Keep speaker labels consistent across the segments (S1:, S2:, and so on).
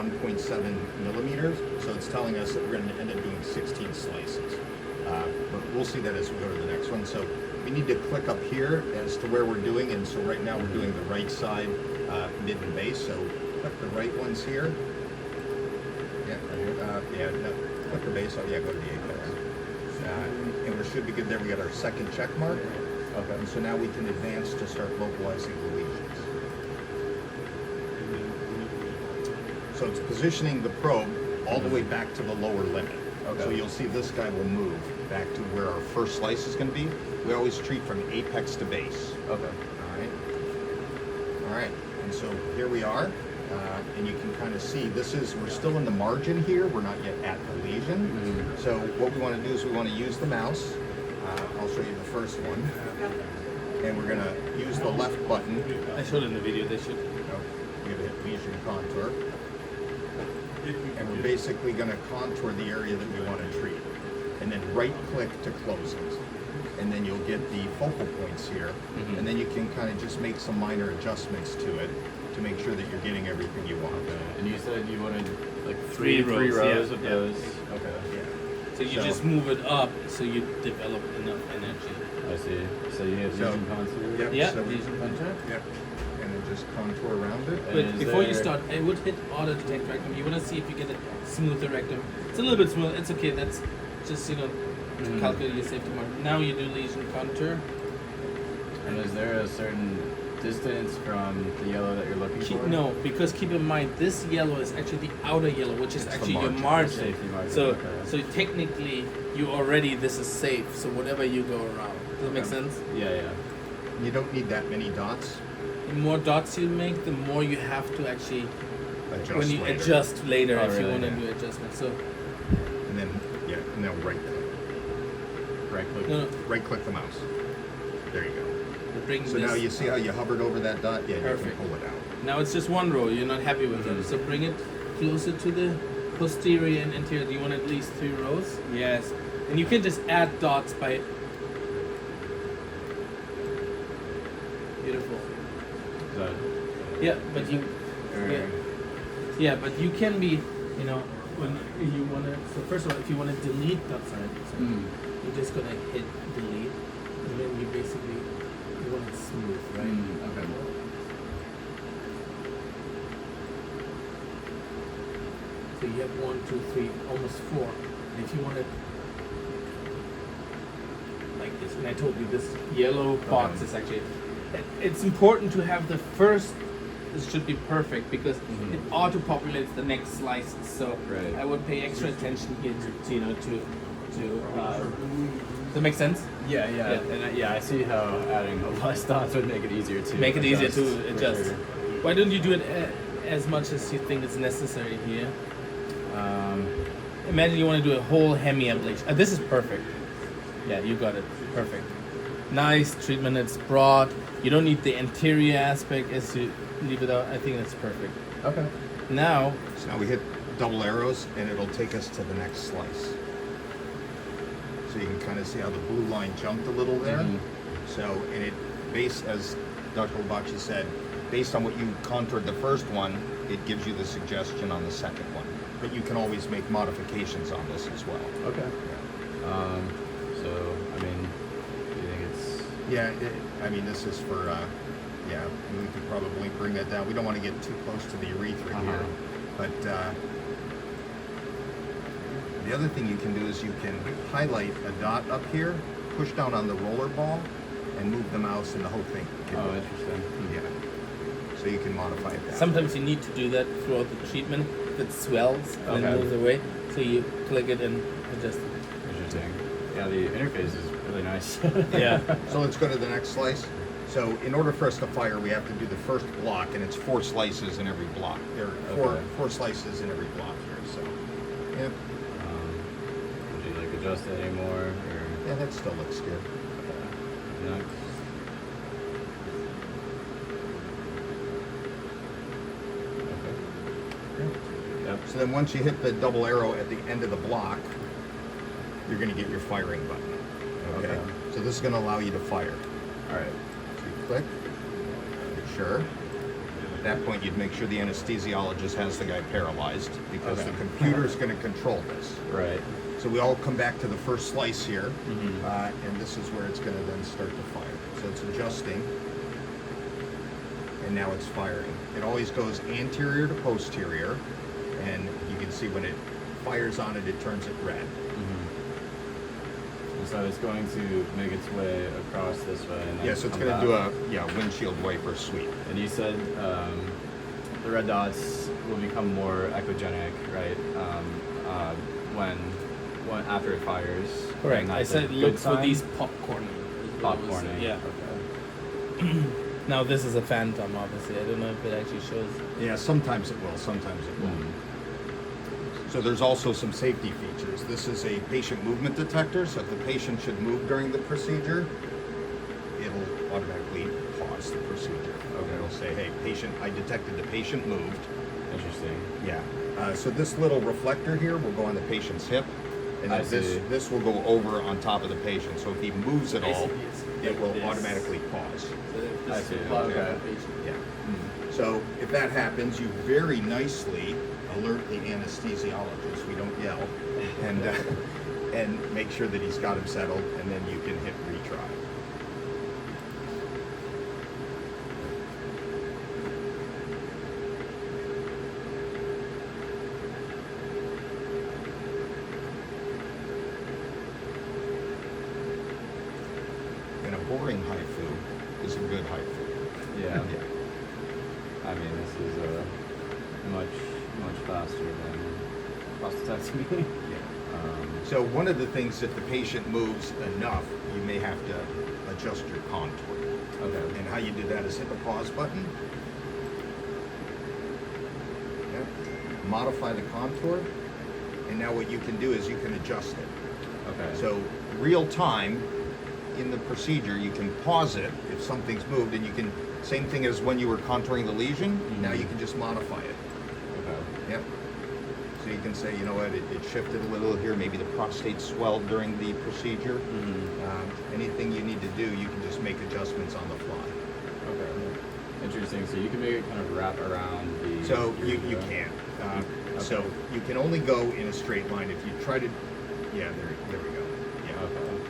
S1: 1.7 millimeters, so it's telling us that we're going to end up doing 16 slices. But we'll see that as we go to the next one. So we need to click up here as to where we're doing, and so right now we're doing the right side, mid and base. So click the right ones here. Yeah, no, click the base. Oh yeah, go to the apex. And we should be good there. We got our second check mark.
S2: Okay.
S1: And so now we can advance to start localizing the lesions. So it's positioning the probe all the way back to the lower limit.
S2: Okay.
S1: So you'll see this guy will move back to where our first slice is going to be. We always treat from apex to base.
S2: Okay.
S1: All right. All right. And so here we are. And you can kind of see we're still in the margin here. We're not yet at the lesion.
S2: Mm-hmm.
S1: So what we want to do is we want to use the mouse. I'll show you the first one. And we're going to use the left button.
S3: I showed in the video, they should.
S1: We're going to hit lesion contour. And we're basically going to contour the area that we want to treat. And then right click to close it. And then you'll get the focal points here.
S2: Mm-hmm.
S1: And then you can kind of just make some minor adjustments to it to make sure that you're getting everything you want.
S2: Okay. And you said you wanted like
S3: Three
S2: three
S3: rows,
S2: rows
S3: yeah.
S2: of
S3: Yeah.
S2: those. Okay.
S1: Yeah.
S3: So you just move it up so you develop enough energy.
S2: I see. So you have
S1: So-
S2: lesion contour.
S1: Yep.
S3: Yeah,
S1: So we-
S3: lesion contour.
S1: Yep. And then just contour around it.
S2: And
S3: But
S2: is
S3: before you
S2: there-
S3: start, I would hit auto detect rectum. You want to see if you get a smoother rectum. It's a little bit smooth. It's okay. That's just, to
S2: Mhm.
S3: calculate your safety margin. Now you do lesion contour.
S2: And is there a certain distance from the yellow that you're looking for?
S3: No, because keep in mind, this yellow is actually the outer yellow, which is
S1: It's the
S3: actually your
S1: margin,
S3: margin.
S2: safety margin,
S3: So,
S2: okay.
S3: so technically, this is safe. So whatever you go around, does that make
S1: Okay.
S3: sense?
S2: Yeah, yeah.
S1: You don't need that many dots.
S3: The more dots you make, the more you have to actually
S1: Adjust
S3: when you
S1: later.
S3: adjust later
S2: Oh,
S3: if you
S2: really?
S3: want to
S2: Yeah.
S3: do adjustments. So
S1: And then right click.
S2: Right click.
S3: no,
S1: Right click the mouse. There you go.
S3: we bring
S1: So
S3: this.
S1: now you see how you hovered over that dot? Yeah,
S3: Perfect.
S1: you can pull it out.
S3: Now it's just one row. You're not happy with it, so bring it closer to the posterior and anterior. Do you want at least 3 rows? Yes. And you can just add dots by. Beautiful.
S2: Is that,
S3: Yeah, but you.
S2: or-
S3: Yeah. Yeah, but you can be, when you want to. So first of all, if you want to delete dots,
S2: Mm.
S3: you're just gonna hit delete, and then you basically you want it smooth, right?
S2: Okay.
S3: So you have 1, 2, 3, almost 4. And if you want it like this, and I told you this yellow box
S2: Okay.
S3: is actually, it's important to have the first. This should be perfect because
S2: Mhm.
S3: it auto-populates the next slices. So
S2: Right.
S3: I would pay extra attention here to does that make sense?
S2: Yeah, yeah.
S3: Yeah.
S2: And I see how adding less dots would make it easier to
S3: Make it easier to
S2: for
S3: adjust.
S2: sure.
S3: Why don't you do it as much as you think is necessary here? Imagine you want to do a whole hemi ablation. This is perfect. Yeah, you got it. Perfect. Nice treatment. It's broad. You don't need the anterior aspect as you leave it out. I think that's perfect.
S2: Okay.
S3: Now,
S1: So now we hit double arrows and it'll take us to the next slice. So you can kind of see how the blue line jumped a little there.
S2: Mhm.
S1: So, and as Dr. Labachi said, based on what you contoured the first one, it gives you the suggestion on the second one. But you can always make modifications on this as well.
S2: Okay. So, I mean, do you think it's...
S1: Yeah, this is for, we could probably bring that down. We don't want to get too close to the urethra
S2: Uh-huh.
S1: here. But the other thing you can do is you can highlight a dot up here, push down on the roller ball, and move the mouse, and the whole thing can
S2: Oh,
S1: move.
S2: interesting.
S1: Yeah. So you can modify it that
S3: sometimes you need to do that throughout the treatment. If it swells and
S2: Okay.
S3: moves away, so you click it and adjust it.
S2: Interesting. Yeah, the interface is really nice.
S3: Yeah.
S1: So let's go to the next slice. So in order for us to fire, we have to do the first block, and it's 4 slices in every block. There are
S2: Okay.
S1: four slices in every block here. So, yeah,
S2: Would you like adjust it anymore, or
S1: yeah, that still looks good.
S2: next? Okay. Yep.
S1: So then once you hit the double arrow at the end of the block, you're going to get your firing button. Okay.
S2: Okay.
S1: So this is going to allow you to fire.
S2: All right.
S1: So you click, you're sure, At that point, you'd make sure the anesthesiologist has the guy paralyzed because
S2: Okay.
S1: the computer's going to control this.
S2: Right.
S1: So we all come back to the first slice here,
S2: Mhm.
S1: and this is where it's going to then start to fire. So it's adjusting, and now it's firing. It always goes anterior to posterior, and you can see when it fires on it, it turns it red.
S2: And so it's going to make its way across this way. And then
S1: Yeah, so it's
S2: come
S1: going to do
S2: back.
S1: a windshield wiper sweep.
S2: And you said the red dots will become more echogenic, right? When after it fires.
S3: Correct.
S2: And
S3: I
S2: that's a
S3: said
S2: good
S3: look for
S2: sign?
S3: these popcorning. is what I was saying.
S2: Popcorning.
S3: Yeah.
S2: Okay.
S3: Now this is a phantom, obviously. I don't know if it actually shows.
S1: Yeah, sometimes it will, sometimes it won't. So there's also some safety features. This is a patient movement detector, so if the patient should move during the procedure, it'll automatically pause the procedure. Okay, it'll say, hey, patient, I detected the patient moved.
S2: Interesting.
S1: Yeah. So this little reflector here will go on the patient's hip, and
S2: I
S1: then
S2: see.
S1: this will go over on top of the patient. So if he moves at all,
S3: Basically, it's
S1: it will
S3: like this.
S1: automatically pause.
S2: I see.
S3: Okay.
S1: Yeah. So if that happens, you very nicely alert the anesthesiologist. We don't yell, and make sure that he's got him settled, and then you can hit retry. And a boring haifu is a good haifu.
S2: Yeah. I mean, this is much faster than prostatectomy.
S1: So one of the things, if the patient moves enough, you may have to adjust your contour.
S2: Okay.
S1: And how you do that is hit the pause button. Yep. Modify the contour. And now what you can do is you can adjust it.
S2: Okay.
S1: So real time in the procedure, you can pause it if something's moved, and you can, same thing as when you were contouring the lesion, now you can just modify it.
S2: Okay.
S1: Yep. So you can say, you know what, it shifted a little here, maybe the prostate swelled during the procedure. Anything you need to do, you can just make adjustments on the fly.
S2: Okay. Interesting. So you can make it kind of wrap around the.
S1: So you
S2: urethra.
S1: can.
S2: Okay.
S1: So you can only go in a straight line. If you try to, yeah, there we go. Yeah.
S2: Okay.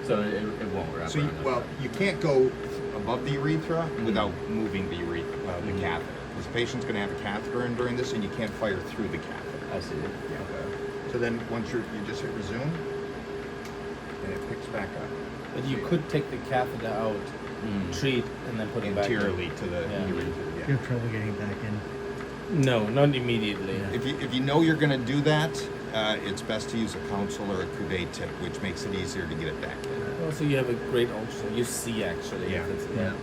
S2: So it won't wrap
S1: So you,
S2: around. like
S1: well,
S2: that.
S1: you can't go above the urethra without moving the urethra, the
S2: Mhm.
S1: catheter. Because the patient's going to have a catheter in during this, and you can't fire through the catheter.
S2: I see.
S1: Yeah.
S2: Okay.
S1: So then once you just hit resume, and it picks back up
S3: But you could take the catheter out, treat, and then put it back in.
S1: anteriorly to the
S3: Yeah.
S1: urethra.
S4: You
S1: Yeah.
S4: have trouble getting back in.
S3: No, not immediately.
S4: Yeah.
S1: If you know you're going to do that, it's best to use a counsel or a Couvet tip, which makes it easier to get it back in.
S3: Also, you have a great ultrasound. You see actually.
S1: Yeah.
S3: If it's,
S2: Yeah.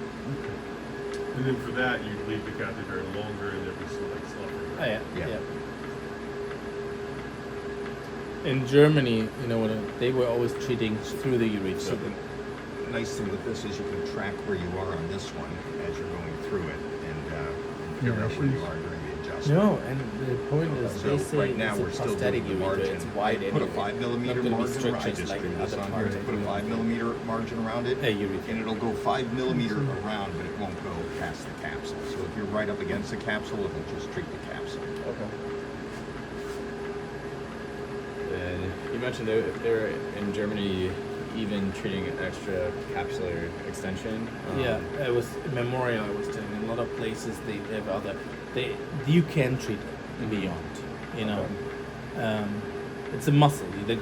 S5: And then for that, you leave the catheter longer and every sloughing.
S3: Oh yeah.
S1: Yeah.
S3: Yeah. In Germany, you know, they were always treating through the urethra.
S1: So the nice thing with this is you can track where you are on this one as you're going through it, and figure out where you are during the adjustment.
S3: No, and the point is,
S1: So
S3: they say
S1: right now
S3: it's a
S1: we're still
S3: prosthetic
S1: doing the
S3: urethra.
S1: margin.
S3: It's wide
S1: I put a
S3: anyway.
S1: 5 millimeter
S3: Not gonna be
S1: margin around. I
S3: strictures
S1: just
S3: like
S1: drew
S3: in
S1: this
S3: other
S1: on here.
S3: parts.
S1: Put a 5 millimeter margin around it,
S3: urethra.
S1: and it'll go 5 millimeter around, but it won't go past the capsule. So if you're right up against the capsule, it'll just treat the capsule.
S2: Okay. And you mentioned they're in Germany even treating extra capsular extension.
S3: Yeah, it was Memorial. I was telling you, a lot of places they have other. You can treat it beyond. You know, it's a muscle. They